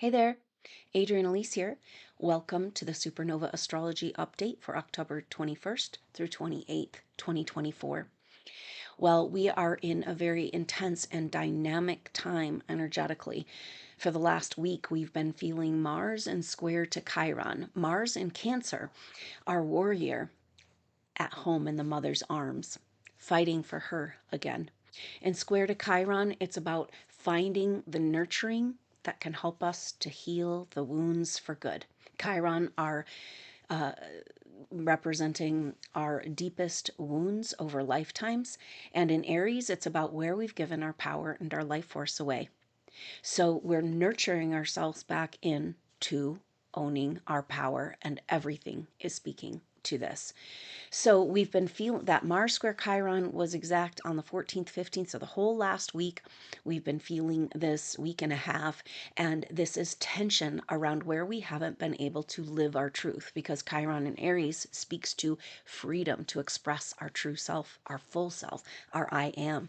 Hey there, Adrienne Elise here. Welcome to the SuperNova Astrology Update for October 21st through 28th, 2024. Well, we are in a very intense and dynamic time energetically. For the last week, we've been feeling Mars and square to Chiron. Mars in Cancer, our warrior at home in the mother's arms, fighting for her again. And square to Chiron, it's about finding the nurturing that can help us to heal the wounds for good. Chiron are representing our deepest wounds over lifetimes. And in Aries, it's about where we've given our power and our life force away. So we're nurturing ourselves back in to owning our power, and everything is speaking to this. So we've been feeling that Mars square Chiron was exact on the 14th, 15th. So the whole last week, we've been feeling this week and a half. And this is tension around where we haven't been able to live our truth, because Chiron in Aries speaks to freedom to express our true self, our full self, our I am,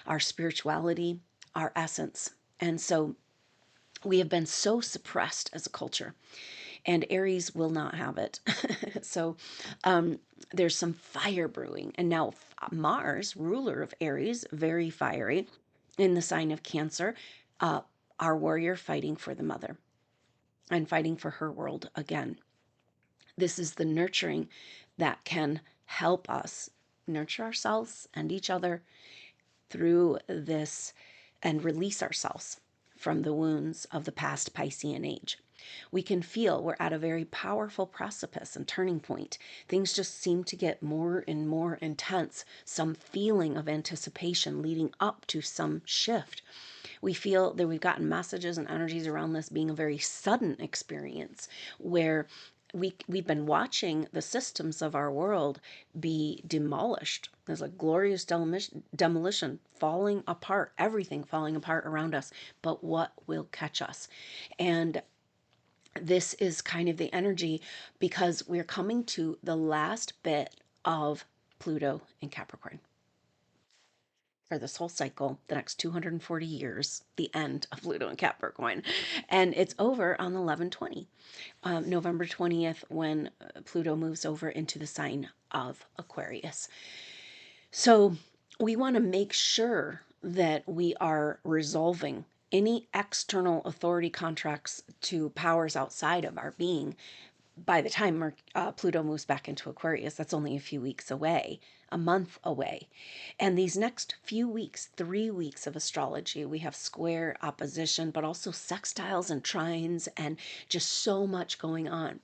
our spirituality, our essence. And so we have been so suppressed as a culture, and Aries will not have it. So there's some fire brewing. And now Mars, ruler of Aries, very fiery in the sign of Cancer, our warrior fighting for the mother and fighting for her world again. This is the nurturing that can help us nurture ourselves and each other through this and release ourselves from the wounds of the past Piscean age. We can feel we're at a very powerful precipice and turning point. Things just seem to get more and more intense, some feeling of anticipation leading up to some shift. We feel that we've gotten messages and energies around this being a very sudden experience where we've been watching the systems of our world be demolished. There's a glorious demolition, falling apart, everything falling apart around us. But what will catch us? And this is kind of the energy, because we're coming to the last bit of Pluto in Capricorn for this whole cycle, the next 240 years, the end of Pluto and Capricorn. And it's over on 11/20, November 20th, when Pluto moves over into the sign of Aquarius. So we want to make sure that we are resolving any external authority contracts to powers outside of our being by the time Pluto moves back into Aquarius. That's only a few weeks away, a month away. And these next few weeks, 3 weeks of astrology, we have square opposition, but also sextiles and trines and just so much going on.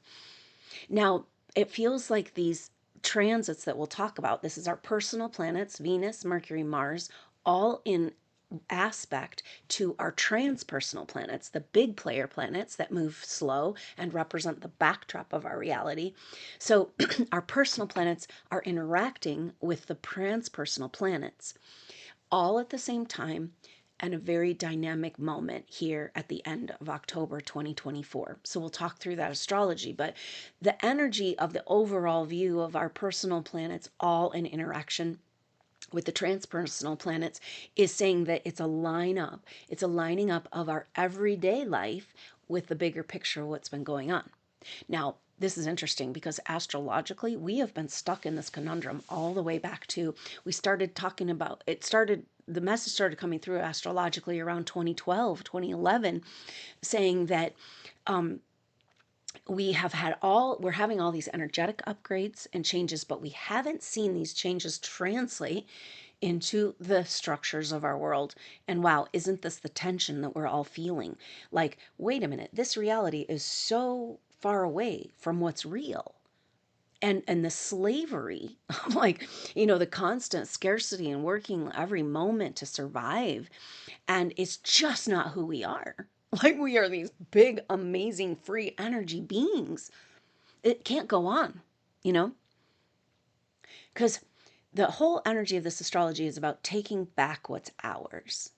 Now, it feels like these transits that we'll talk about, this is our personal planets, Venus, Mercury, Mars, all in aspect to our transpersonal planets, the big player planets that move slow and represent the backdrop of our reality. So our personal planets are interacting with the transpersonal planets all at the same time, and a very dynamic moment here at the end of October 2024. So we'll talk through that astrology, but the energy of the overall view of our personal planets all in interaction with the transpersonal planets is saying that it's a lineup. It's a lining up of our everyday life with the bigger picture of what's been going on. Now, this is interesting because astrologically, we have been stuck in this conundrum all the way back to, we started talking about, the message started coming through astrologically around 2012, 2011, saying that we're having all these energetic upgrades and changes, but we haven't seen these changes translate into the structures of our world. And wow, isn't this the tension that we're all feeling? Like, wait a minute, this reality is so far away from what's real. And the slavery, like, the constant scarcity and working every moment to survive. And it's just not who we are. Like, we are these big, amazing, free energy beings. It can't go on, because the whole energy of this astrology is about taking back what's ours,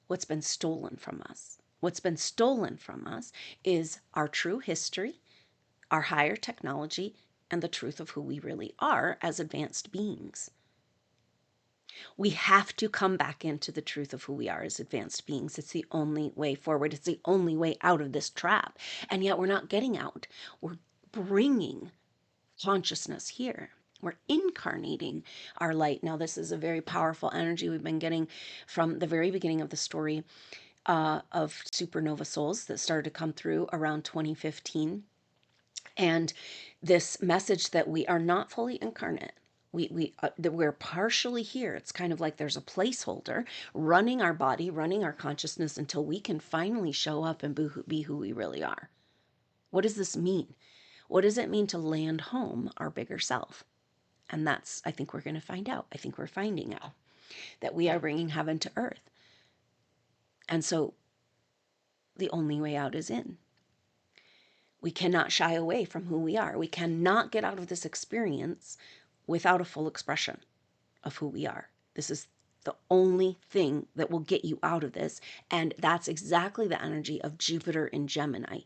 what's been stolen from us. What's been stolen from us is our true history, our higher technology, and the truth of who we really are as advanced beings. We have to come back into the truth of who we are as advanced beings. It's the only way forward. It's the only way out of this trap. And yet we're not getting out. We're bringing consciousness here. We're incarnating our light. Now, this is a very powerful energy we've been getting from the very beginning of the story of supernova souls that started to come through around 2015. And this message that we are not fully incarnate. That we're partially here. It's kind of like there's a placeholder running our body, running our consciousness until we can finally show up and be who we really are. What does this mean? What does it mean to land home our bigger self? And that's, I think we're going to find out. I think we're finding out that we are bringing heaven to earth. And so the only way out is in. We cannot shy away from who we are. We cannot get out of this experience without a full expression of who we are. This is the only thing that will get you out of this. And that's exactly the energy of Jupiter in Gemini.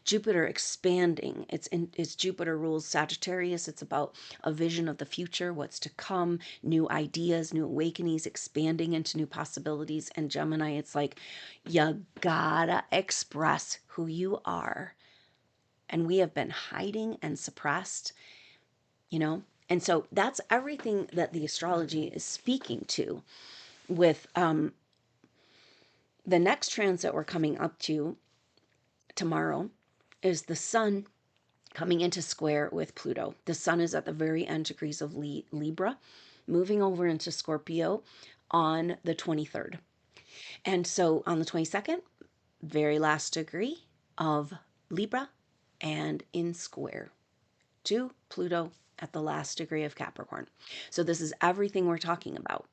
Jupiter expanding. It's Jupiter rules Sagittarius. It's about a vision of the future, what's to come, new ideas, new awakenings, expanding into new possibilities. And Gemini, it's like, you gotta express who you are. And we have been hiding and suppressed, And so that's everything that the astrology is speaking to with the next transit we're coming up to tomorrow is the sun coming into square with Pluto. The sun is at the very end degrees of Libra, moving over into Scorpio on the 23rd. And so on the 22nd, very last degree of Libra and in square to Pluto at the last degree of Capricorn. So this is everything we're talking about.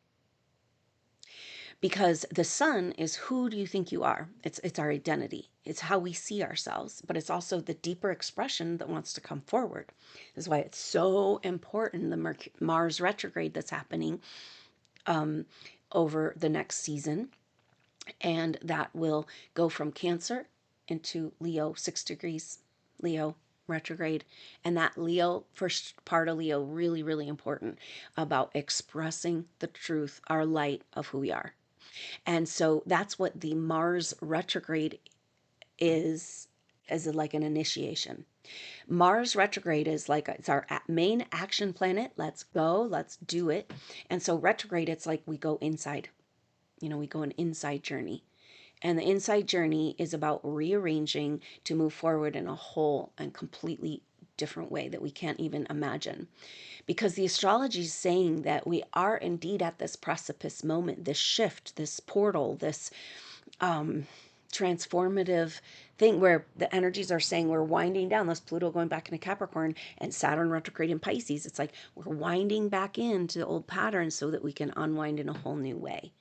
Because the sun is who do you think you are? It's our identity. It's how we see ourselves, but it's also the deeper expression that wants to come forward. This is why it's so important, the Mars retrograde that's happening over the next season. And that will go from Cancer into Leo, 6 degrees Leo retrograde. And that Leo, first part of Leo, really, really important about expressing the truth, our light of who we are. And so that's what the Mars retrograde is like an initiation. Mars retrograde is like, it's our main action planet. Let's go, let's do it. And so retrograde, it's like we go inside, we go an inside journey. And the inside journey is about rearranging to move forward in a whole and completely different way that we can't even imagine. Because the astrology is saying that we are indeed at this precipice moment, this shift, this portal, this transformative thing where the energies are saying we're winding down. This Pluto going back into Capricorn and Saturn retrograde in Pisces. It's like we're winding back into the old patterns so that we can unwind in a whole new way,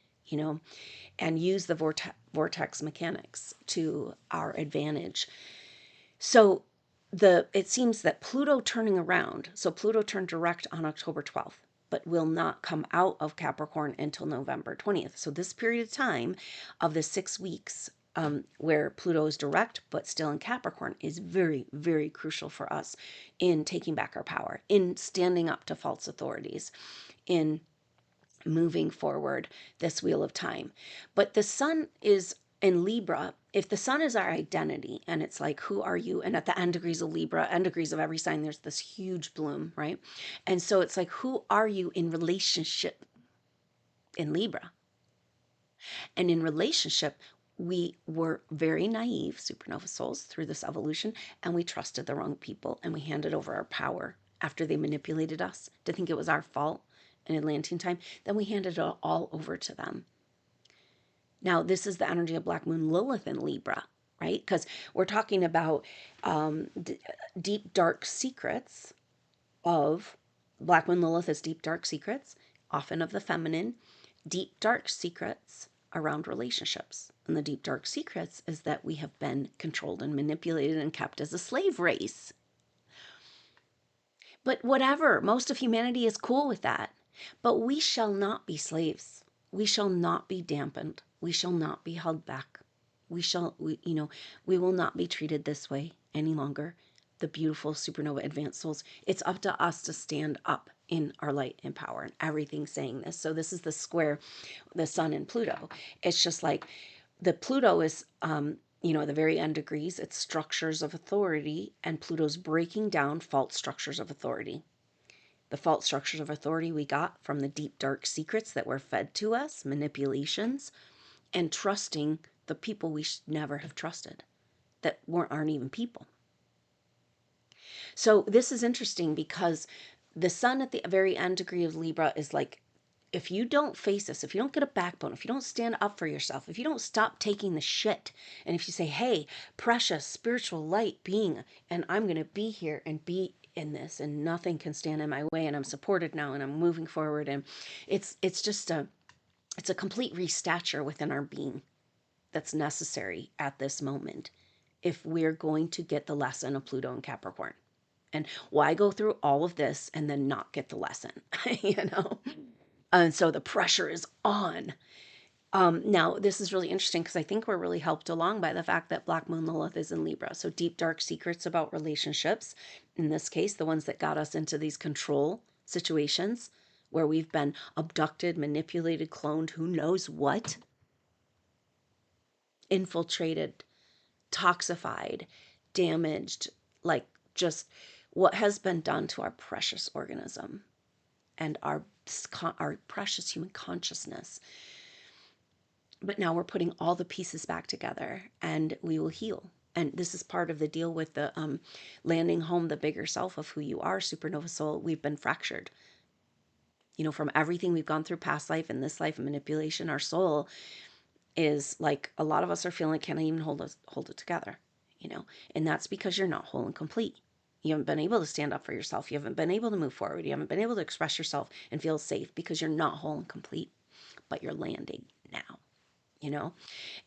and use the vortex mechanics to our advantage. So it seems that Pluto turning around, so Pluto turned direct on October 12th, but will not come out of Capricorn until November 20th. So this period of time of the 6 weeks where Pluto is direct but still in Capricorn is very, very crucial for us in taking back our power, in standing up to false authorities, in moving forward this wheel of time. But the sun is in Libra. If the sun is our identity and it's like, who are you? And at the end degrees of Libra, end degrees of every sign, there's this huge bloom, right? And so it's like, who are you in relationship in Libra? And in relationship, we were very naive supernova souls through this evolution, and we trusted the wrong people, and we handed over our power after they manipulated us to think it was our fault in Atlantean time. Then we handed it all over to them. Now, this is the energy of Black Moon Lilith in Libra, right? Because we're talking about deep, dark secrets of Black Moon Lilith is deep, dark secrets, often of the feminine, deep, dark secrets around relationships. And the deep, dark secrets is that we have been controlled and manipulated and kept as a slave race. But whatever, most of humanity is cool with that. But we shall not be slaves. We shall not be dampened. We shall not be held back. We will not be treated this way any longer. The beautiful supernova advanced souls. It's up to us to stand up in our light and power, and everything's saying this. So this is the square, the sun and Pluto. It's just like the Pluto is, the very end degrees, it's structures of authority, and Pluto's breaking down false structures of authority. The false structures of authority we got from the deep, dark secrets that were fed to us, manipulations, and trusting the people we should never have trusted that aren't even people. So this is interesting because the sun at the very end degree of Libra is like, if you don't face this, if you don't get a backbone, if you don't stand up for yourself, if you don't stop taking the shit, and if you say, hey, precious spiritual light being, and I'm going to be here and be in this, and nothing can stand in my way, and I'm supported now, and I'm moving forward, and it's just it's a complete restature within our being that's necessary at this moment if we're going to get the lesson of Pluto and Capricorn. And why go through all of this and then not get the lesson, And so the pressure is on. Now, this is really interesting because I think we're really helped along by the fact that Black Moon Lilith is in Libra. So deep, dark secrets about relationships, in this case, the ones that got us into these control situations where we've been abducted, manipulated, cloned, who knows what, infiltrated, toxified, damaged, like just what has been done to our precious organism and our precious human consciousness. But now we're putting all the pieces back together and we will heal. And this is part of the deal with the landing home, the bigger self of who you are, supernova soul. We've been fractured. From everything we've gone through past life and this life and manipulation, our soul is like, a lot of us are feeling like, can I even hold it together? And that's because you're not whole and complete. You haven't been able to stand up for yourself. You haven't been able to move forward. You haven't been able to express yourself and feel safe because you're not whole and complete, but you're landing now.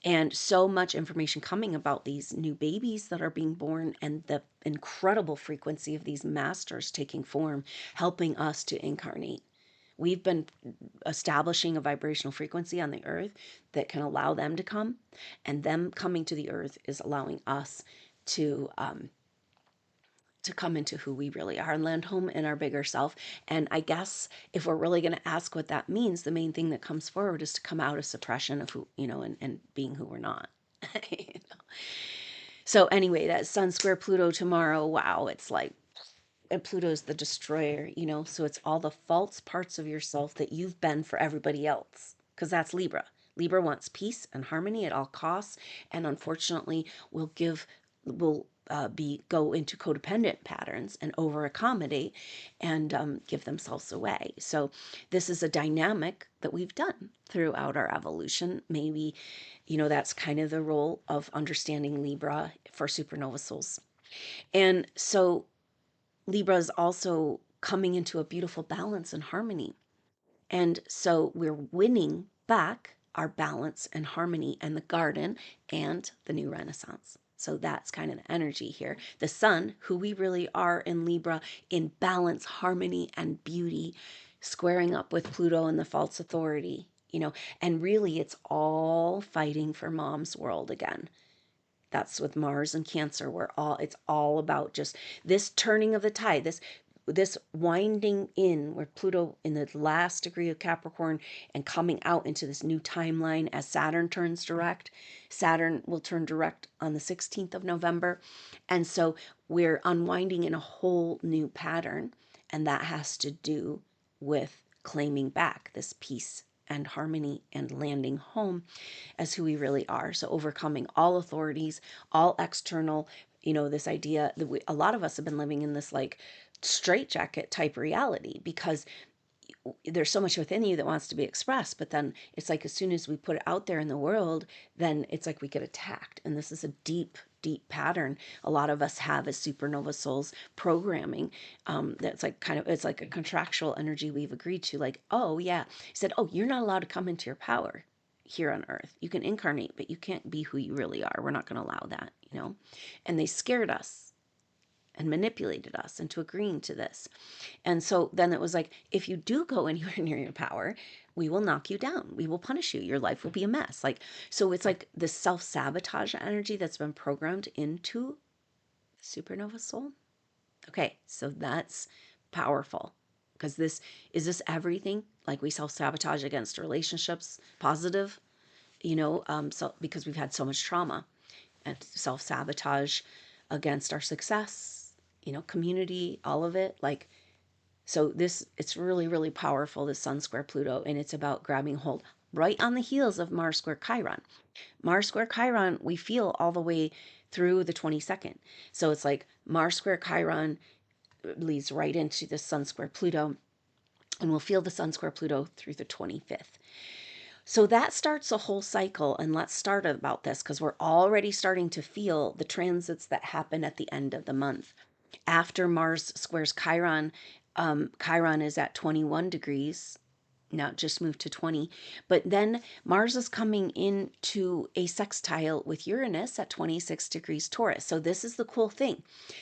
And so much information coming about these new babies that are being born and the incredible frequency of these masters taking form, helping us to incarnate. We've been establishing a vibrational frequency on the earth that can allow them to come, and them coming to the earth is allowing us to come into who we really are and land home in our bigger self. And I guess if we're really going to ask what that means, the main thing that comes forward is to come out of suppression of who, and being who we're not. So anyway, that Sun square Pluto tomorrow, wow, it's like, and Pluto's the destroyer, so it's all the false parts of yourself that you've been for everybody else, because that's Libra. Libra wants peace and harmony at all costs, and unfortunately will go into codependent patterns and over accommodate and give themselves away. So this is a dynamic that we've done throughout our evolution. Maybe, that's kind of the role of understanding Libra for supernova souls. And so Libra is also coming into a beautiful balance and harmony. And so we're winning back our balance and harmony and the garden and the new Renaissance. So that's kind of the energy here. The sun, who we really are in Libra, in balance, harmony, and beauty, squaring up with Pluto and the false authority, and really it's all fighting for mom's world again. That's with Mars and Cancer. It's all about just this turning of the tide, this winding in where Pluto in the last degree of Capricorn and coming out into this new timeline as Saturn turns direct. Saturn will turn direct on the 16th of November. And so we're unwinding in a whole new pattern. And that has to do with claiming back this peace and harmony and landing home as who we really are. So overcoming all authorities, all external, this idea that a lot of us have been living in this like straitjacket type reality because there's so much within you that wants to be expressed, but then it's like as soon as we put it out there in the world, then it's like we get attacked. And this is a deep pattern a lot of us have as supernova souls programming. That's like it's like a contractual energy we've agreed to, like, oh yeah, he said, oh, you're not allowed to come into your power here on earth. You can incarnate, but you can't be who you really are. We're not going to allow that, and they scared us and manipulated us into agreeing to this. And so then it was like, if you do go anywhere near your power, we will knock you down. We will punish you. Your life will be a mess. So it's like this self-sabotage energy that's been programmed into the supernova soul. Okay, so that's powerful. Because is this everything? Like we self-sabotage against relationships, positive, so because we've had so much trauma, and self-sabotage against our success, community, all of it. Like, so it's really, really powerful, this Sun square Pluto, and it's about grabbing hold right on the heels of Mars square Chiron. Mars square Chiron, we feel all the way through the 22nd. So it's like Mars square Chiron leads right into the Sun square Pluto, and we'll feel the Sun square Pluto through the 25th. So that starts a whole cycle, and let's start about this because we're already starting to feel the transits that happen at the end of the month. After Mars squares Chiron, Chiron is at 21 degrees. Now it just moved to 20. But then Mars is coming into a sextile with Uranus at 26 degrees Taurus. So this is the cool thing.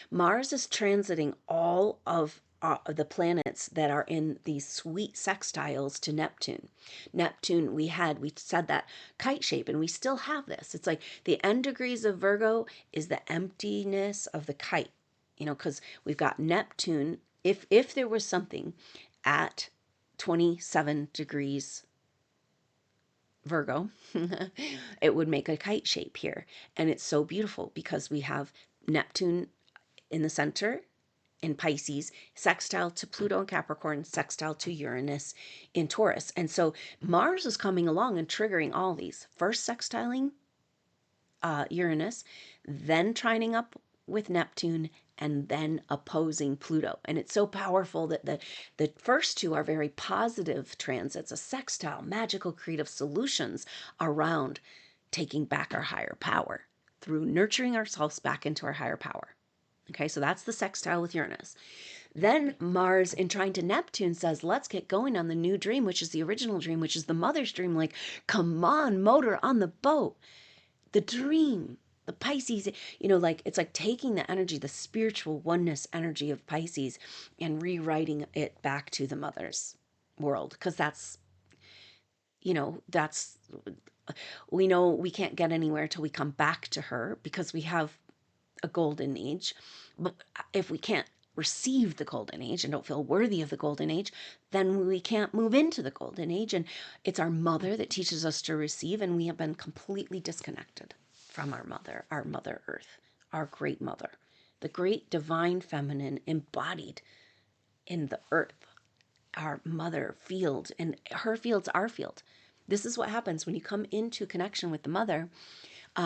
Mars is transiting all of the planets that are in these sweet sextiles to Neptune. Neptune, we said that kite shape, and we still have this. It's like the end degrees of Virgo is the emptiness of the kite, because we've got Neptune. If there was something at 27 degrees Virgo, it would make a kite shape here. And it's so beautiful because we have Neptune in the center in Pisces, sextile to Pluto in Capricorn, sextile to Uranus in Taurus. And so Mars is coming along and triggering all these. First sextiling Uranus, then trining up with Neptune, and then opposing Pluto. And it's so powerful that the first two are very positive transits, a sextile, magical, creative solutions around taking back our higher power through nurturing ourselves back into our higher power. Okay, so that's the sextile with Uranus. Then Mars in trine to Neptune says, let's get going on the new dream, which is the original dream, which is the mother's dream. Like, come on, motor on the boat. The dream, the Pisces, like it's like taking the energy, the spiritual oneness energy of Pisces and rewriting it back to the mother's world. Because we know we can't get anywhere till we come back to her because we have a golden age. But if we can't receive the golden age and don't feel worthy of the golden age, then we can't move into the golden age. And it's our mother that teaches us to receive, and we have been completely disconnected from our mother earth, our great mother, the great divine feminine embodied in the earth, our mother field, and her field's our field. This is what happens when you come into connection with the mother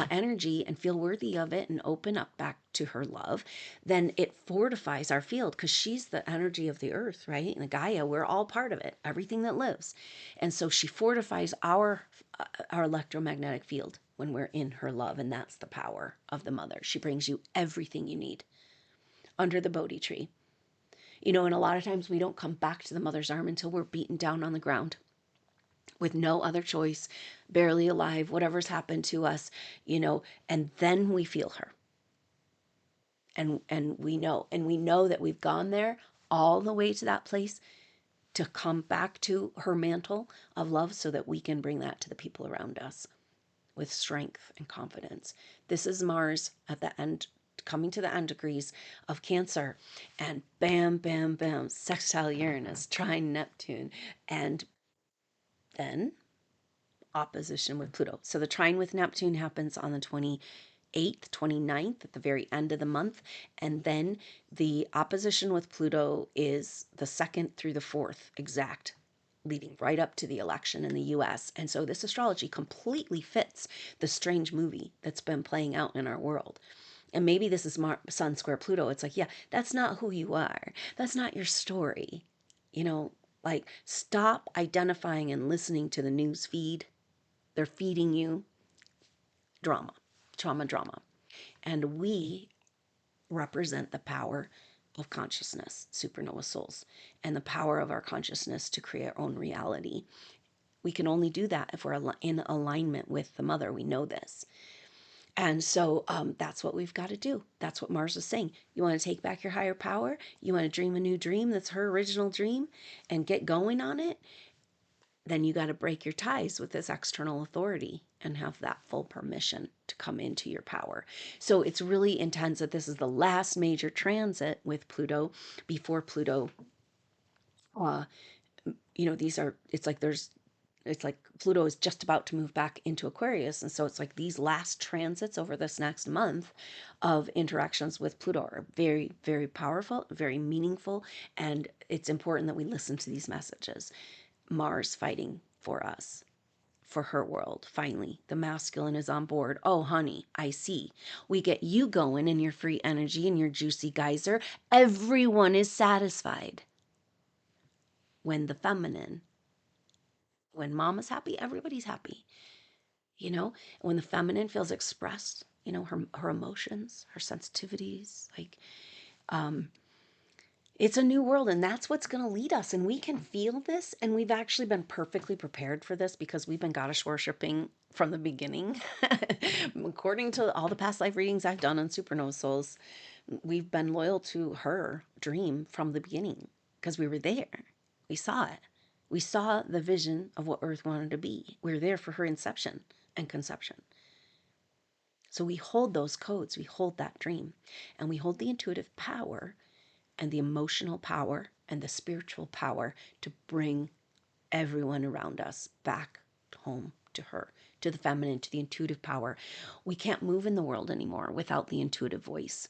energy and feel worthy of it and open up back to her love. Then it fortifies our field because she's the energy of the earth, right? And the Gaia, we're all part of it, everything that lives. And so she fortifies our electromagnetic field when we're in her love. And that's the power of the mother. She brings you everything you need under the Bodhi tree. And a lot of times we don't come back to the mother's arm until we're beaten down on the ground with no other choice, barely alive, whatever's happened to us, and then we feel her. And we know that we've gone there all the way to that place to come back to her mantle of love so that we can bring that to the people around us with strength and confidence. This is Mars at the end, coming to the end degrees of Cancer, and bam, bam, bam, sextile Uranus, trine Neptune, and then opposition with Pluto. So the trine with Neptune happens on the 28th, 29th, at the very end of the month. And then the opposition with Pluto is the 2nd through the 4th exact, leading right up to the election in the US. And so this astrology completely fits the strange movie that's been playing out in our world. And maybe this is Sun square Pluto. It's like, yeah, that's not who you are. That's not your story. Like, stop identifying and listening to the news feed. They're feeding you drama. And we represent the power of consciousness, SuperNova souls, and the power of our consciousness to create our own reality. We can only do that if we're in alignment with the mother. We know this. And so that's what we've got to do. That's what Mars is saying. You want to take back your higher power? You want to dream a new dream that's her original dream and get going on it? Then you got to break your ties with this external authority and have that full permission to come into your power. So it's really intense that this is the last major transit with Pluto before Pluto Uh, it's like Pluto is just about to move back into Aquarius. And so it's like these last transits over this next month of interactions with Pluto are very, very powerful, very meaningful. And it's important that we listen to these messages. Mars fighting for us, for her world. Finally, the masculine is on board. Oh, honey, I see. We get you going in your free energy and your juicy geyser. Everyone is satisfied. When the feminine, when mama's happy, everybody's happy. When the feminine feels expressed, her emotions, her sensitivities, like, it's a new world, and that's what's going to lead us. And we can feel this, and we've actually been perfectly prepared for this because we've been goddess worshiping from the beginning. According to all the past life readings I've done on SuperNova Souls, we've been loyal to her dream from the beginning because we were there. We saw it. We saw the vision of what Earth wanted to be. We were there for her inception and conception. So we hold those codes, we hold that dream, and we hold the intuitive power and the emotional power and the spiritual power to bring everyone around us back home to her, to the feminine, to the intuitive power. We can't move in the world anymore without the intuitive voice.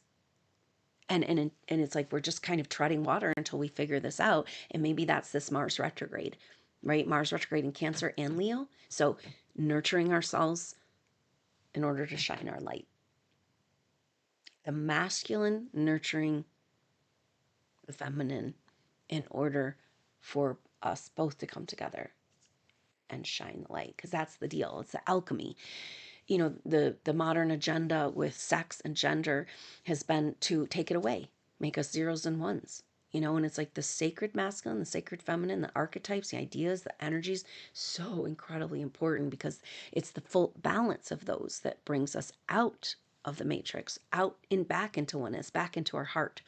And it's like we're just kind of treading water until we figure this out. And maybe that's this Mars retrograde, right? Mars retrograde in Cancer and Leo. So nurturing ourselves in order to shine our light. The masculine nurturing the feminine in order for us both to come together and shine the light, because that's the deal. It's the alchemy. The modern agenda with sex and gender has been to take it away, make us zeros and ones. And it's like the sacred masculine, the sacred feminine, the archetypes, the ideas, the energies, so incredibly important because it's the full balance of those that brings us out of the matrix, out and back into oneness, back into our heart.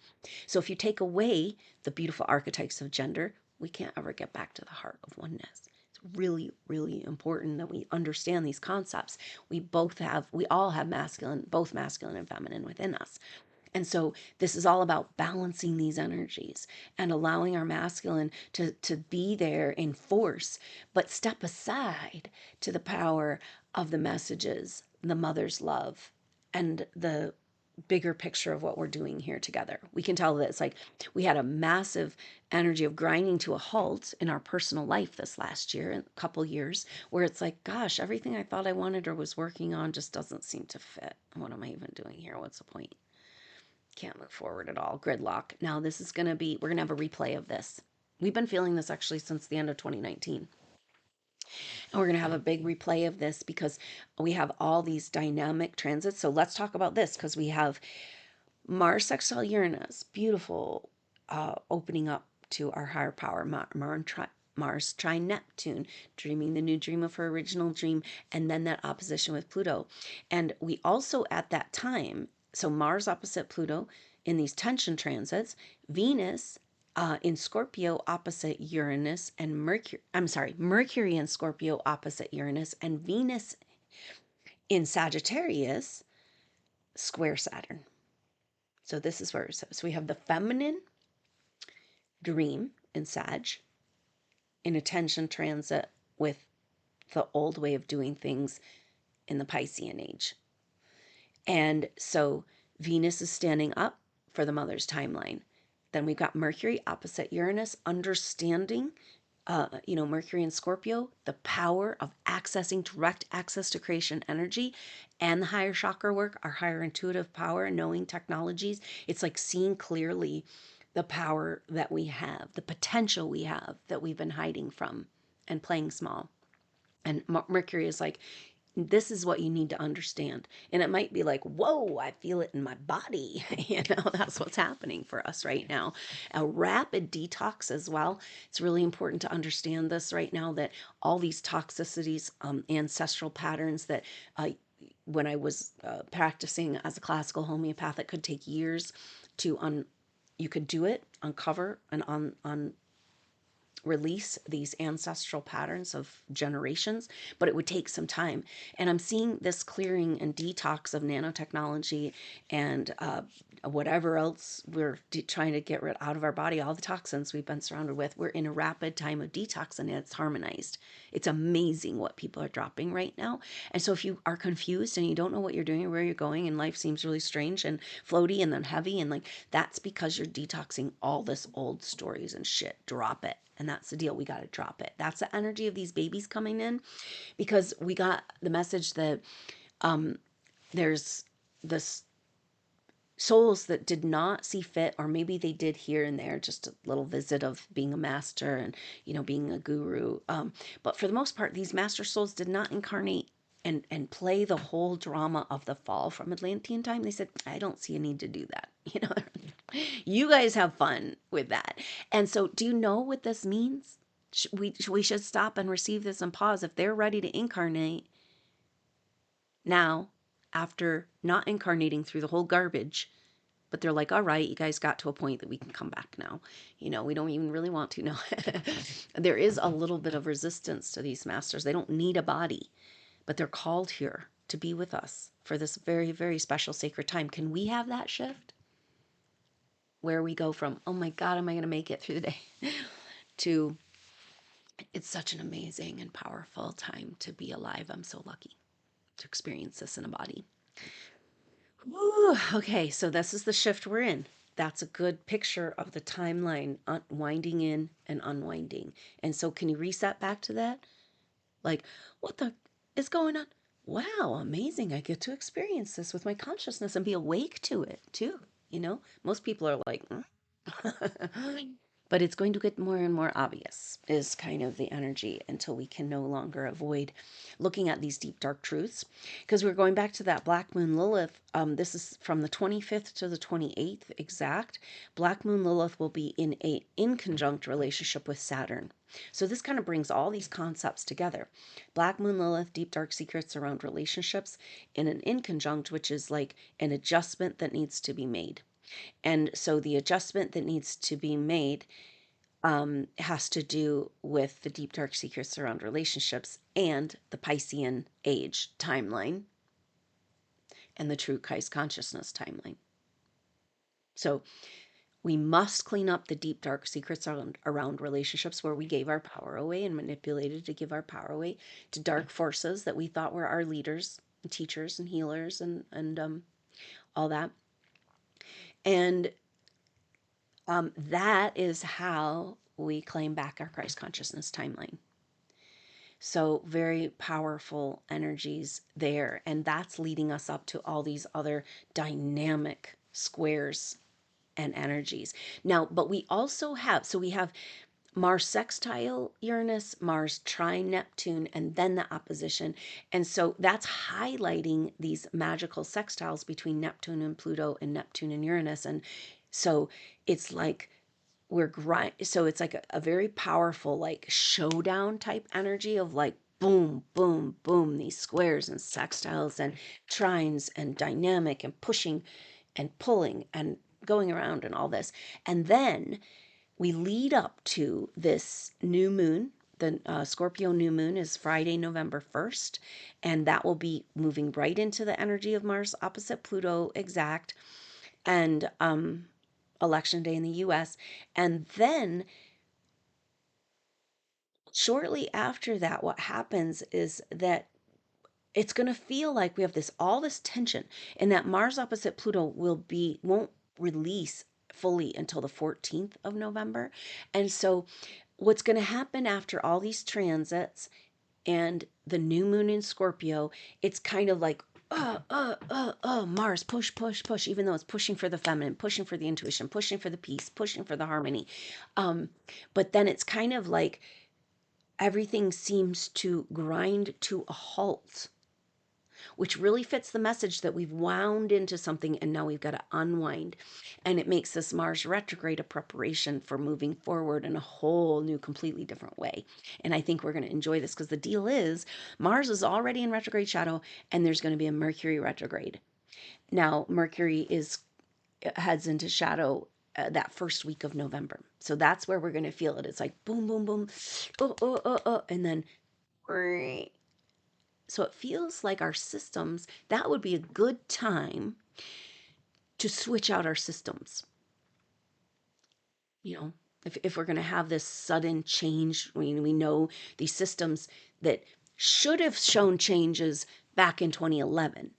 So if you take away the beautiful archetypes of gender, we can't ever get back to the heart of oneness. It's really, really important that we understand these concepts. We all have masculine, both masculine and feminine within us. And so this is all about balancing these energies and allowing our masculine to be there in force, but step aside to the power of the messages, the mother's love, and the bigger picture of what we're doing here together. We can tell that it's like we had a massive energy of grinding to a halt in our personal life this last year, a couple years, where it's like, gosh, everything I thought I wanted or was working on just doesn't seem to fit. What am I even doing here? What's the point? Can't move forward at all. Gridlock. Now this is going to be, we're going to have a replay of this. We've been feeling this actually since the end of 2019. And we're going to have a big replay of this because we have all these dynamic transits. So let's talk about this because we have Mars sextile Uranus, beautiful, opening up to our higher power. Mars trine Neptune, dreaming the new dream of her original dream, and then that opposition with Pluto. And we also at that time, so Mars opposite Pluto in these tension transits, Venus in Scorpio opposite Uranus, and Mercury in Scorpio opposite Uranus, and Venus in Sagittarius square Saturn. So this is where, so we have the feminine dream in Sag in a tension transit with the old way of doing things in the Piscean age. And so Venus is standing up for the mother's timeline. Then we've got Mercury opposite Uranus, understanding, Mercury in Scorpio, the power of accessing direct access to creation energy and the higher chakra work, our higher intuitive power, knowing technologies. It's like seeing clearly the power that we have, the potential we have that we've been hiding from and playing small. And Mercury is like, this is what you need to understand. And it might be like, whoa, I feel it in my body. That's what's happening for us right now. A rapid detox as well. It's really important to understand this right now, that all these toxicities, ancestral patterns that when I was practicing as a classical homeopath, it could take years to you could do it, uncover, and release these ancestral patterns of generations, but it would take some time. And I'm seeing this clearing and detox of nanotechnology and whatever else we're trying to get rid out of our body, all the toxins we've been surrounded with. We're in a rapid time of detox and it's harmonized. It's amazing what people are dropping right now. And so if you are confused and you don't know what you're doing or where you're going and life seems really strange and floaty and then heavy and like, that's because you're detoxing all this old stories and shit. Drop it. And that's the deal. We got to drop it. That's the energy of these babies coming in, because we got the message that there's this souls that did not see fit, or maybe they did here and there, just a little visit of being a master and, you know, being a guru. But for the most part, these master souls did not incarnate and play the whole drama of the fall from Atlantean time. They said, I don't see a need to do that. You know, you guys have fun with that. And so do you know what this means? We should stop and receive this and pause. If they're ready to incarnate now, after not incarnating through the whole garbage, but they're like, all right, you guys got to a point that we can come back now. You know, we don't even really want to now. There is a little bit of resistance to these masters. They don't need a body, but they're called here to be with us for this very, very special sacred time. Can we have that shift? Where we go from, oh my God, am I going to make it through the day? To, it's such an amazing and powerful time to be alive. I'm so lucky to experience this in a body. Ooh, okay, so this is the shift we're in. That's a good picture of the timeline, winding in and unwinding. And so can you reset back to that? Like, what the is going on? Wow, amazing. I get to experience this with my consciousness and be awake to it too. You know, most people are like, but it's going to get more and more obvious, is kind of the energy, until we can no longer avoid looking at these deep, dark truths. Because we're going back to that Black Moon Lilith. This is from the 25th to the 28th exact. Black Moon Lilith will be in a inconjunct relationship with Saturn. So this kind of brings all these concepts together. Black Moon Lilith, deep, dark secrets around relationships, in an inconjunct, which is like an adjustment that needs to be made. And so the adjustment that needs to be made has to do with the deep, dark secrets around relationships and the Piscean age timeline and the true Christ consciousness timeline. So we must clean up the deep, dark secrets around relationships where we gave our power away and manipulated to give our power away to dark forces that we thought were our leaders and teachers and healers and all that. And that is how we claim back our Christ consciousness timeline. So very powerful energies there. And that's leading us up to all these other dynamic squares and energies. Now, but we also have, so we have Mars sextile Uranus, Mars trine Neptune, and then the opposition. And so that's highlighting these magical sextiles between Neptune and Pluto and Neptune and Uranus. And so it's like so it's like a very powerful, like showdown type energy of like boom, boom, boom, these squares and sextiles and trines and dynamic and pushing and pulling and going around and all this. And then we lead up to this new moon. The Scorpio new moon is Friday, November 1st, and that will be moving right into the energy of Mars opposite Pluto exact, and election day in the US. And then shortly after that, what happens is that it's going to feel like we have all this tension, and that Mars opposite Pluto won't release fully until the 14th of November. And so what's going to happen after all these transits and the new moon in Scorpio, it's kind of like, Mars, push, push, push, even though it's pushing for the feminine, pushing for the intuition, pushing for the peace, pushing for the harmony. But then it's kind of like everything seems to grind to a halt, which really fits the message that we've wound into something and now we've got to unwind. And it makes this Mars retrograde a preparation for moving forward in a whole new, completely different way. And I think we're going to enjoy this, because the deal is Mars is already in retrograde shadow and there's going to be a Mercury retrograde. Now, Mercury heads into shadow that first week of November. So that's where we're going to feel it. It's like boom, boom, boom, and then so it feels like our systems, that would be a good time to switch out our systems. You know, if we're going to have this sudden change, we know these systems that should have shown changes back in 2011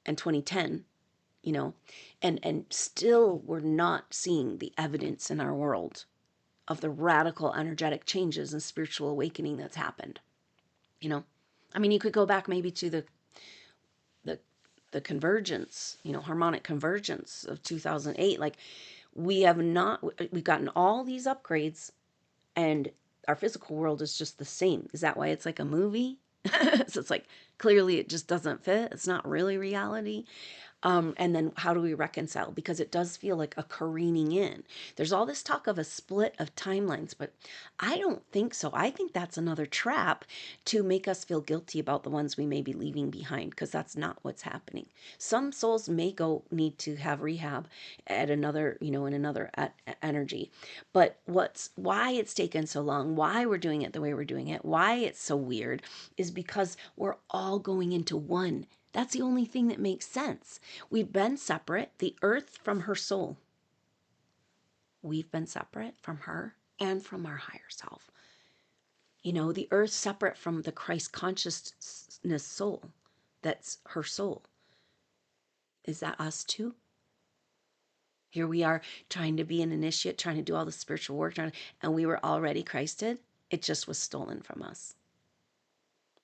and 2010, you know, and still we're not seeing the evidence in our world of the radical energetic changes and spiritual awakening that's happened. You know, I mean, you could go back maybe to the the convergence, harmonic convergence of 2008. Like, we've gotten all these upgrades, and our physical world is just the same. Is that why it's like a movie? So it's like, clearly it just doesn't fit. It's not really reality. And then how do we reconcile? Because it does feel like a careening in. There's all this talk of a split of timelines, but I don't think so. I think that's another trap to make us feel guilty about the ones we may be leaving behind, because that's not what's happening. Some souls may need to have rehab at another, in another energy. But why it's taken so long, why we're doing it the way we're doing it, why it's so weird, is because we're all going into one. That's the only thing that makes sense. We've been separate, the earth from her soul. We've been separate from her and from our higher self. The earth separate from the Christ consciousness soul. That's her soul. Is that us too? Here we are trying to be an initiate, trying to do all the spiritual work, and we were already Christed. It just was stolen from us.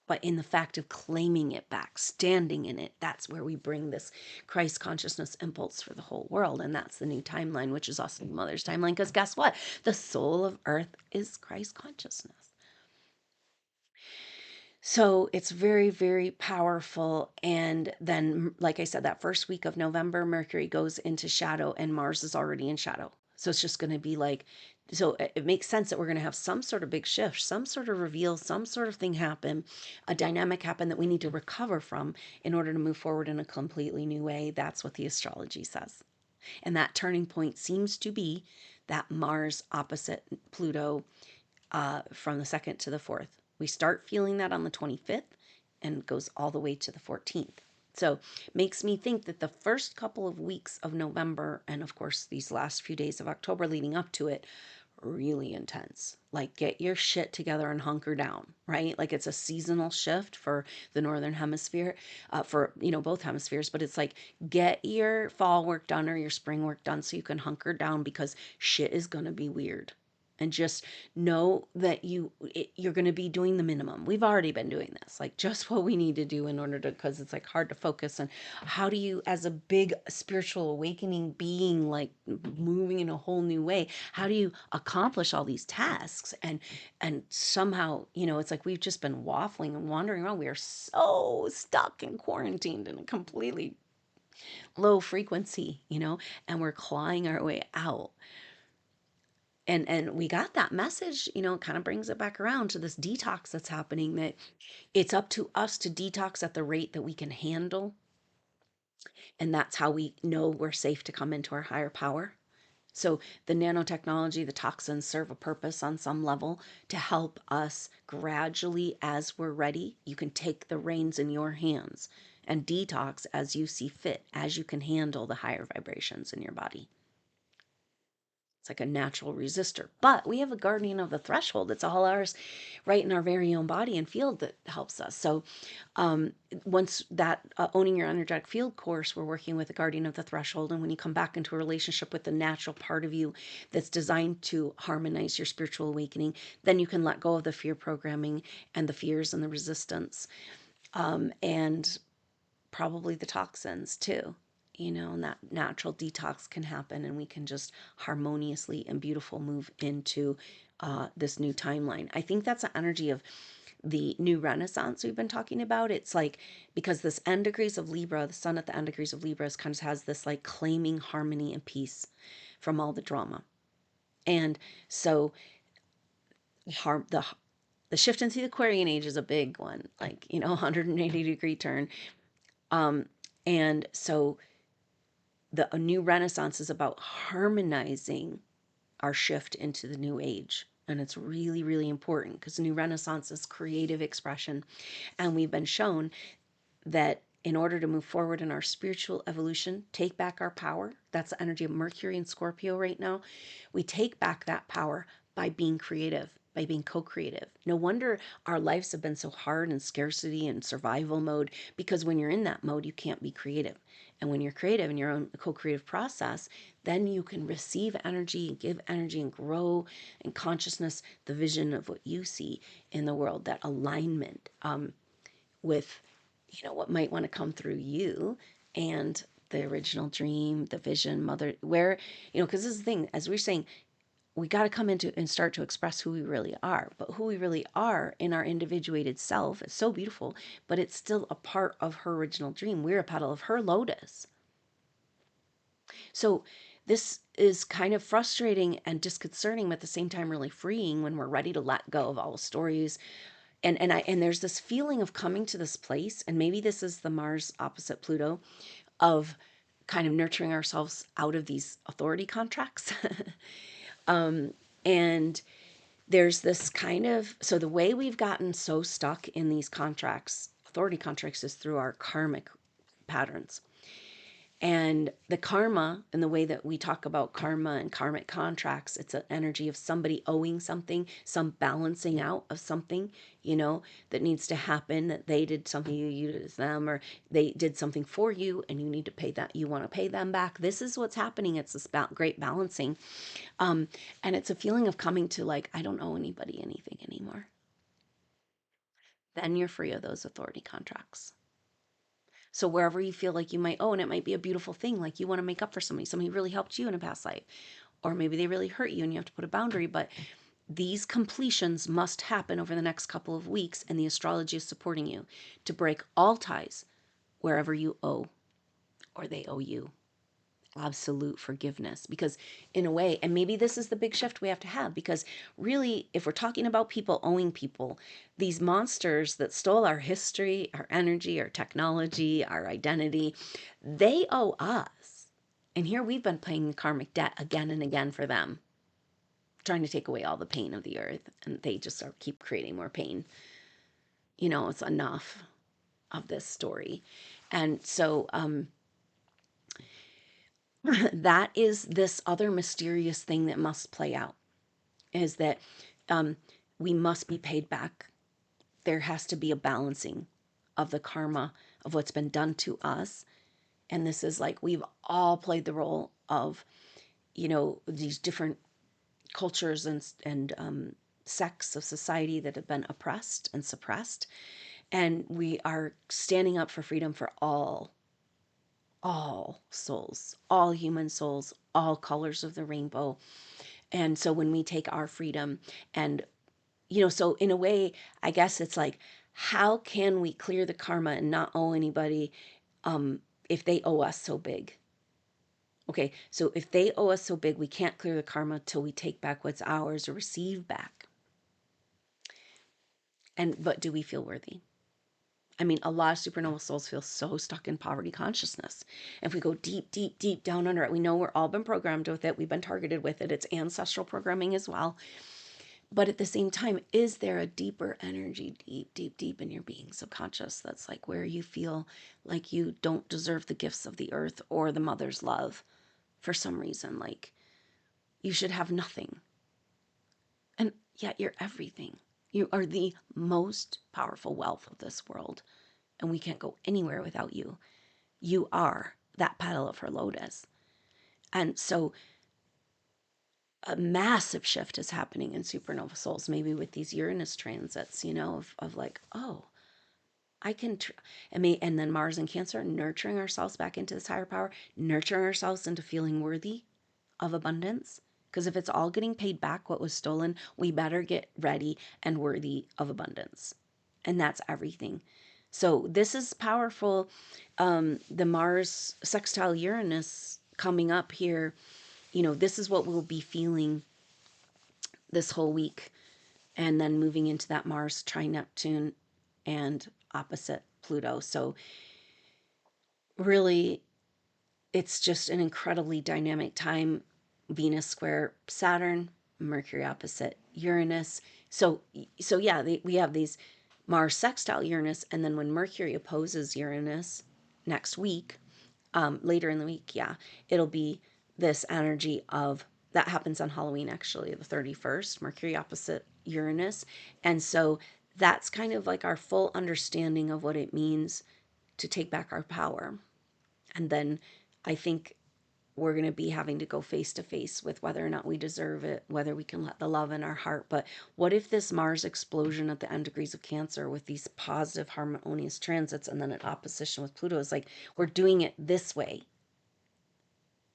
But in the fact of claiming it back, standing in it, that's where we bring this Christ consciousness impulse for the whole world. And that's the new timeline, which is also the Mother's timeline. Because guess what? The soul of Earth is Christ consciousness. So it's very, very powerful. And then, like I said, that first week of November, Mercury goes into shadow and Mars is already in shadow. So it's just going to be like, so it makes sense that we're going to have some sort of big shift, some sort of reveal, some sort of thing happen, a dynamic happen that we need to recover from in order to move forward in a completely new way. That's what the astrology says. And that turning point seems to be that Mars opposite Pluto from the 2nd to the 4th. We start feeling that on the 25th and goes all the way to the 14th. So makes me think that the first couple of weeks of November, and of course these last few days of October leading up to it, really intense. Like, get your shit together and hunker down, right? Like, it's a seasonal shift for the northern hemisphere, for both hemispheres. But it's like, get your fall work done or your spring work done so you can hunker down, because shit is gonna be weird. And just know that you're going to be doing the minimum. We've already been doing this, like just what we need to do in order to, because it's like hard to focus on how do you, as a big spiritual awakening being, like moving in a whole new way, how do you accomplish all these tasks? And somehow, it's like we've just been waffling and wandering around. We are so stuck and quarantined in a completely low frequency, and we're clawing our way out. And we got that message, it kind of brings it back around to this detox that's happening, that it's up to us to detox at the rate that we can handle. And that's how we know we're safe to come into our higher power. So the nanotechnology, the toxins serve a purpose on some level to help us gradually, as we're ready. You can take the reins in your hands and detox as you see fit, as you can handle the higher vibrations in your body. It's like a natural resistor. But we have a guardian of the threshold. It's all ours, right in our very own body and field, that helps us. So once that owning your energetic field course, we're working with a guardian of the threshold. And when you come back into a relationship with the natural part of you that's designed to harmonize your spiritual awakening, then you can let go of the fear programming and the fears and the resistance, and probably the toxins too. And that natural detox can happen, and we can just harmoniously and beautiful move into this new timeline. I think that's the energy of the new renaissance we've been talking about. It's like, because this end degrees of Libra, the sun at the end degrees of Libra, kind of has this like claiming harmony and peace from all the drama. And so the shift into the Aquarian age is a big one, like 180-degree turn. And so a new Renaissance is about harmonizing our shift into the new age. And it's really, really important because the new Renaissance is creative expression. And we've been shown that in order to move forward in our spiritual evolution, take back our power. That's the energy of Mercury and Scorpio right now. We take back that power by being creative, by being co-creative. No wonder our lives have been so hard and scarcity and survival mode, because when you're in that mode, you can't be creative. And when you're creative in your own co-creative process, then you can receive energy and give energy and grow in consciousness, the vision of what you see in the world, that alignment with, what might want to come through you and the original dream, the vision, mother, where, because this is the thing, as we're saying, we got to come into and start to express who we really are. But who we really are in our individuated self is so beautiful, but it's still a part of her original dream. We're a petal of her lotus. So this is kind of frustrating and disconcerting, but at the same time really freeing when we're ready to let go of all the stories. And there's this feeling of coming to this place, and maybe this is the Mars opposite Pluto, of kind of nurturing ourselves out of these authority contracts. And there's this kind of, so the way we've gotten so stuck in these contracts, authority contracts, is through our karmic patterns. And the karma, and the way that we talk about karma and karmic contracts, it's an energy of somebody owing something, some balancing out of something, that needs to happen, that they did something, you did them, or they did something for you and you need to pay that, you want to pay them back. This is what's happening. It's this great balancing. And it's a feeling of coming to like, I don't owe anybody anything anymore. Then you're free of those authority contracts. So wherever you feel like you might owe, and it might be a beautiful thing, like you want to make up for somebody really helped you in a past life, or maybe they really hurt you and you have to put a boundary, but these completions must happen over the next couple of weeks, and the astrology is supporting you to break all ties wherever you owe or they owe you. Absolute forgiveness, because in a way, and maybe this is the big shift we have to have, because really, if we're talking about people owing people, these monsters that stole our history, our energy, our technology, our identity, they owe us. And here we've been paying karmic debt again and again for them, trying to take away all the pain of the earth, and they just keep creating more pain. It's enough of this story. And so that is this other mysterious thing that must play out, is that we must be paid back. There has to be a balancing of the karma of what's been done to us. And this is like, we've all played the role of, these different cultures and sects of society that have been oppressed and suppressed. And we are standing up for freedom for all souls, all human souls, all colors of the rainbow. And so when we take our freedom and, so in a way, I guess it's like, how can we clear the karma and not owe anybody if they owe us so big? Okay, so if they owe us so big, we can't clear the karma till we take back what's ours or receive back. But do we feel worthy? I mean, a lot of supernova souls feel so stuck in poverty consciousness. If we go deep, deep, deep down under it, we know we're all been programmed with it. We've been targeted with it. It's ancestral programming as well. But at the same time, is there a deeper energy, deep, deep, deep in your being, subconscious, that's like where you feel like you don't deserve the gifts of the earth or the mother's love for some reason? Like you should have nothing. And yet you're everything. You are the most powerful wealth of this world. And we can't go anywhere without you. You are that petal of her lotus. And so a massive shift is happening in supernova souls, maybe with these Uranus transits, of like, oh, I can, and then Mars and Cancer, nurturing ourselves back into this higher power, nurturing ourselves into feeling worthy of abundance. Because if it's all getting paid back, what was stolen, we better get ready and worthy of abundance. And that's everything. So this is powerful. The Mars sextile Uranus coming up here, this is what we'll be feeling this whole week. And then moving into that Mars trine-Neptune and opposite Pluto. So really it's just an incredibly dynamic time. Venus square Saturn, Mercury opposite Uranus. So yeah, we have these Mars sextile Uranus, and then when Mercury opposes Uranus next week, later in the week, yeah, it'll be this energy of that happens on Halloween, actually, the 31st, Mercury opposite Uranus. And so that's kind of like our full understanding of what it means to take back our power. And then I think we're going to be having to go face to face with whether or not we deserve it, whether we can let the love in our heart. But what if this Mars explosion at the end degrees of Cancer with these positive, harmonious transits and then an opposition with Pluto is like, we're doing it this way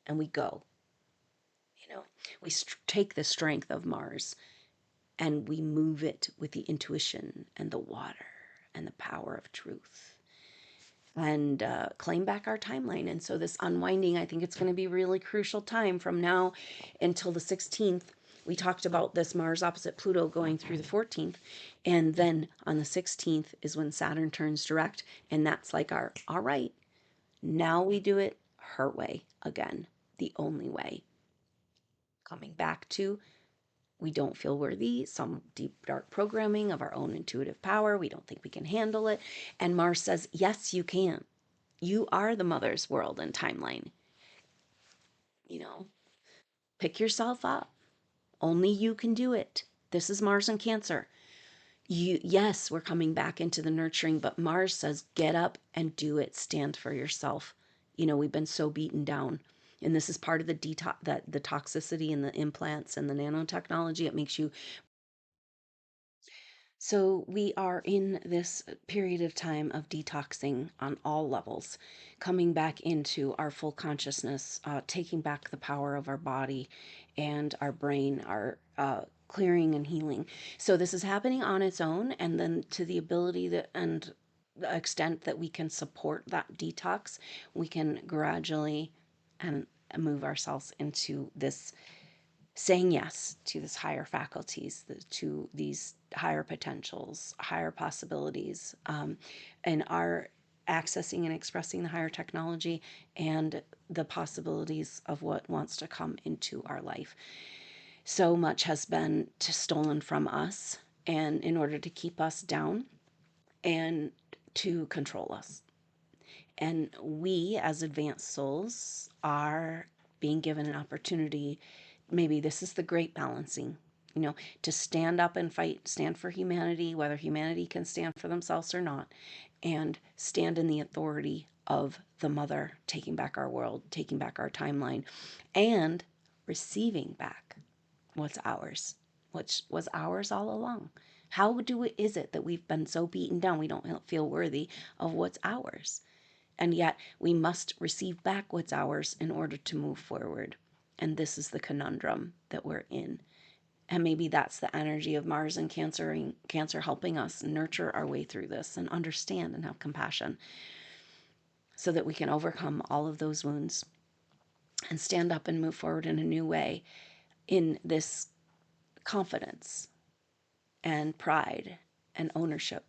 and we go, you know, we take the strength of Mars and we move it with the intuition and the water and the power of truth and claim back our timeline. And so this unwinding, I think it's going to be a really crucial time from now until the 16th. We talked about this Mars opposite Pluto going through the 14th. And then on the 16th is when Saturn turns direct. And that's like our, all right, now we do it her way again, the only way. Coming back to, we don't feel worthy, some deep, dark programming of our own intuitive power. We don't think we can handle it. And Mars says, yes, you can. You are the mother's world and timeline. You know, pick yourself up. Only you can do it. This is Mars and Cancer. Yes, we're coming back into the nurturing, but Mars says, get up and do it. Stand for yourself. You know, we've been so beaten down. And this is part of the the toxicity and the implants and the nanotechnology. It makes you. So we are in this period of time of detoxing on all levels, coming back into our full consciousness, taking back the power of our body and our brain, our clearing and healing. So this is happening on its own, and then to the ability that and the extent that we can support that detox, we can gradually and move ourselves into this saying yes to this higher faculties, to these higher potentials, higher possibilities, and are accessing and expressing the higher technology and the possibilities of what wants to come into our life. So much has been stolen from us, and in order to keep us down and to control us. And we, as advanced souls, are being given an opportunity. Maybe this is the great balancing, you know, to stand up and fight, stand for humanity, whether humanity can stand for themselves or not, and stand in the authority of the mother, taking back our world, taking back our timeline, and receiving back what's ours, which was ours all along. Is it that we've been so beaten down we don't feel worthy of what's ours? And yet we must receive back what's ours in order to move forward. And this is the conundrum that we're in. And maybe that's the energy of Mars and Cancer helping us nurture our way through this and understand and have compassion so that we can overcome all of those wounds and stand up and move forward in a new way in this confidence and pride and ownership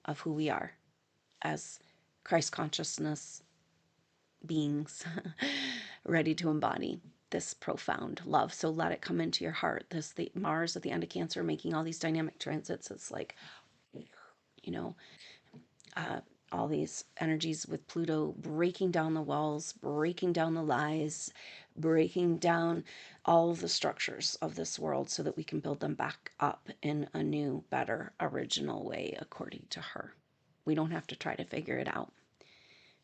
of who we are as Christ consciousness beings ready to embody this profound love. So let it come into your heart. The Mars at the end of Cancer making all these dynamic transits. It's like, you know, all these energies with Pluto breaking down the walls, breaking down the lies, breaking down all the structures of this world so that we can build them back up in a new, better, original way according to her. We don't have to try to figure it out.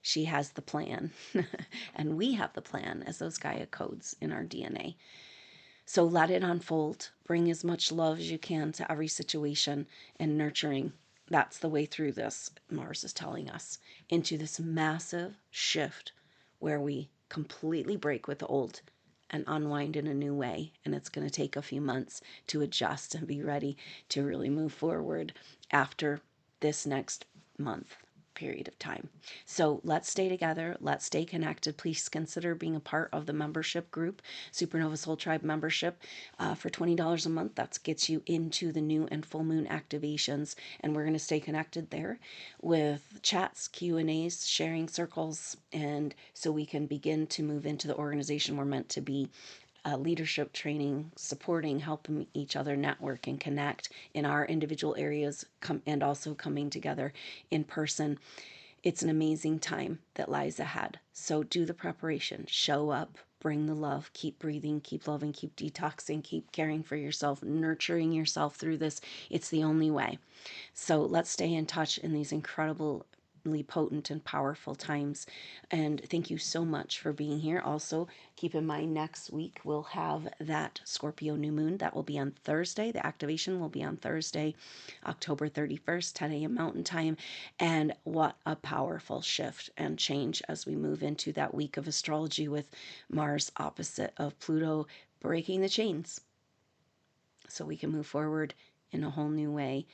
She has the plan, and we have the plan as those Gaia codes in our DNA. So let it unfold. Bring as much love as you can to every situation and nurturing. That's the way through this, Mars is telling us, into this massive shift where we completely break with the old and unwind in a new way. And it's going to take a few months to adjust and be ready to really move forward after this next month. period of time. So let's stay together. Let's stay connected. Please consider being a part of the membership group, Supernova Soul Tribe membership, for $20 a month. That gets you into the new and full moon activations. And we're going to stay connected there with chats, Q&As, sharing circles. And so we can begin to move into the organization we're meant to be. Leadership training, supporting, helping each other network and connect in our individual areas, and also coming together in person. It's an amazing time that lies ahead. So do the preparation, show up, bring the love, keep breathing, keep loving, keep detoxing, keep caring for yourself, nurturing yourself through this. It's the only way. So let's stay in touch in these incredible potent and powerful times. And thank you so much for being here. Also, keep in mind next week we'll have that Scorpio new moon. That will be on Thursday. The activation will be on Thursday, October 31st, 10 a.m. Mountain Time. And what a powerful shift and change as we move into that week of astrology with Mars opposite of Pluto, breaking the chains so we can move forward in a whole new way.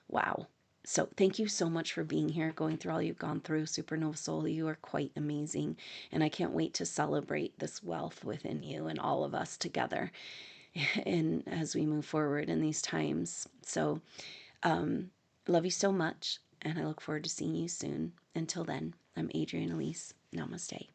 Wow. So thank you so much for being here, going through all you've gone through. Supernova Soul, you are quite amazing. And I can't wait to celebrate this wealth within you and all of us together and as we move forward in these times. So love you so much, and I look forward to seeing you soon. Until then, I'm Adrienne Elise. Namaste.